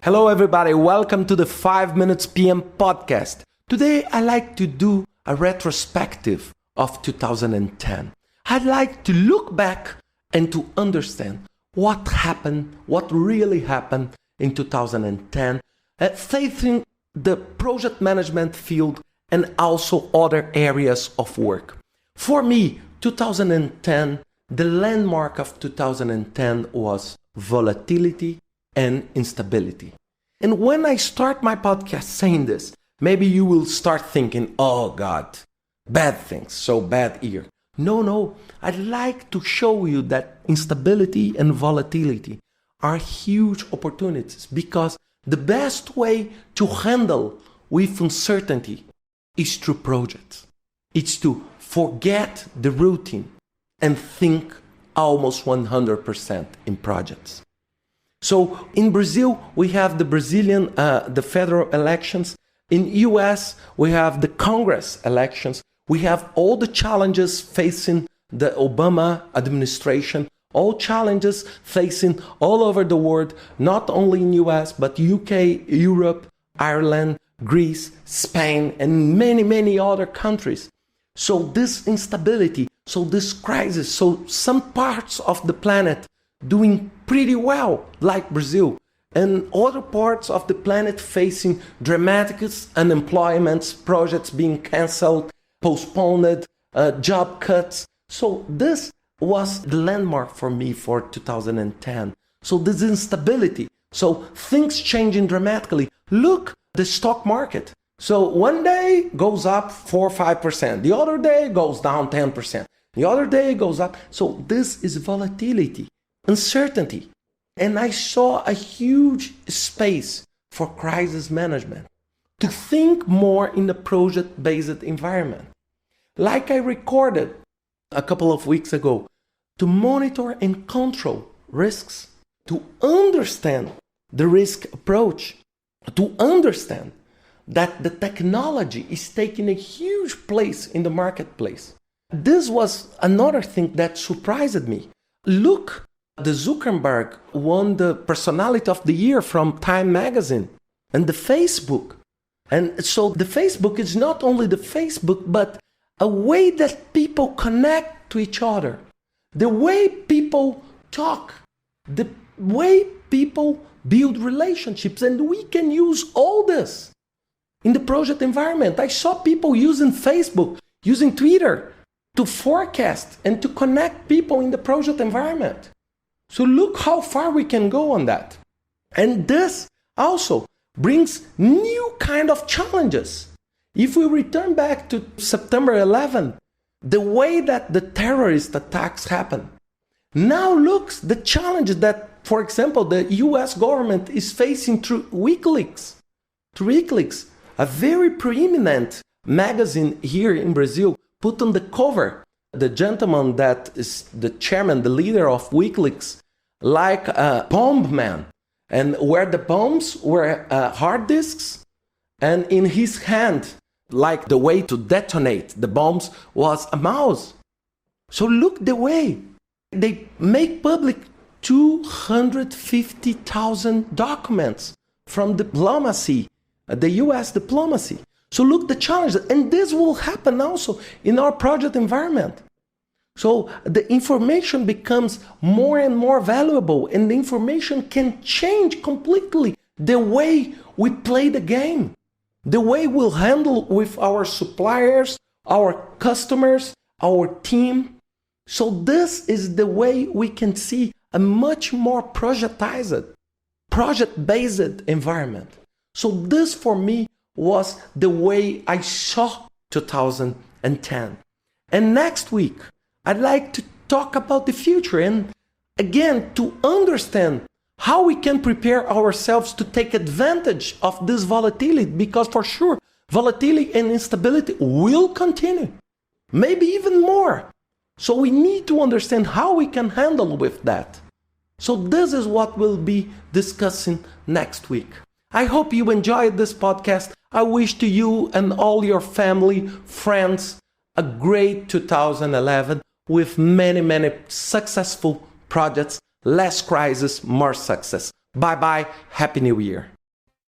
Hello everybody, welcome to the 5 Minutes PM podcast. Today I like to do a retrospective of 2010. I'd like to look back and to understand what happened, what really happened in 2010, facing the project management field and also other areas of work. For me, 2010, the landmark of 2010 was volatility and instability. And when I start my podcast saying this, maybe you will start thinking, oh God, bad things, so bad year. No, I'd like to show you that instability and volatility are huge opportunities, because the best way to handle with uncertainty is through projects. It's to forget the routine and think almost 100% in projects. So in Brazil, we have the federal elections. In US, we have the Congress elections. We have all the challenges facing the Obama administration, all challenges facing all over the world, not only in US, but UK, Europe, Ireland, Greece, Spain, and many, many other countries. So this instability, so this crisis, so some parts of the planet doing pretty well, like Brazil, and other parts of the planet facing dramatic unemployment, projects being cancelled, postponed, job cuts. So this was the landmark for me for 2010. So this instability, so things changing dramatically. Look, the stock market. So one day goes up 4 or 5%, the other day goes down 10%, the other day goes up. So this is volatility, uncertainty. And I saw a huge space for crisis management, to think more in a project-based environment. Like I recorded a couple of weeks ago, to monitor and control risks, to understand the risk approach, to understand that the technology is taking a huge place in the marketplace. This was another thing that surprised me. Look, the Zuckerberg won the Personality of the Year from Time magazine, and the Facebook. And so the Facebook is not only the Facebook, but a way that people connect to each other, the way people talk, the way people build relationships, and we can use all this in the project environment. I saw people using Facebook, using Twitter to forecast and to connect people in the project environment. So look how far we can go on that. And this also brings new kind of challenges. If we return back to September 11th, the way that the terrorist attacks happened, now looks the challenges that, for example, the US government is facing through Wikileaks. Through Wikileaks, a very preeminent magazine here in Brazil put on the cover the gentleman that is the chairman, the leader of Wikileaks, like a bomb man, and where the bombs were hard disks, and in his hand, like the way to detonate the bombs was a mouse. So look the way they make public 250,000 documents from diplomacy, the US diplomacy. So look the challenge, and this will happen also in our project environment. So the information becomes more and more valuable, and the information can change completely the way we play the game, the way we'll handle with our suppliers, our customers, our team. So this is the way we can see a much more project-based environment. So this for me was the way I saw 2010. And next week, I'd like to talk about the future, and again, to understand how we can prepare ourselves to take advantage of this volatility, because for sure, volatility and instability will continue, maybe even more. So we need to understand how we can handle with that. So this is what we'll be discussing next week. I hope you enjoyed this podcast. I wish to you and all your family, friends, a great 2011 with many, many successful projects, less crisis, more success. Bye-bye. Happy New Year.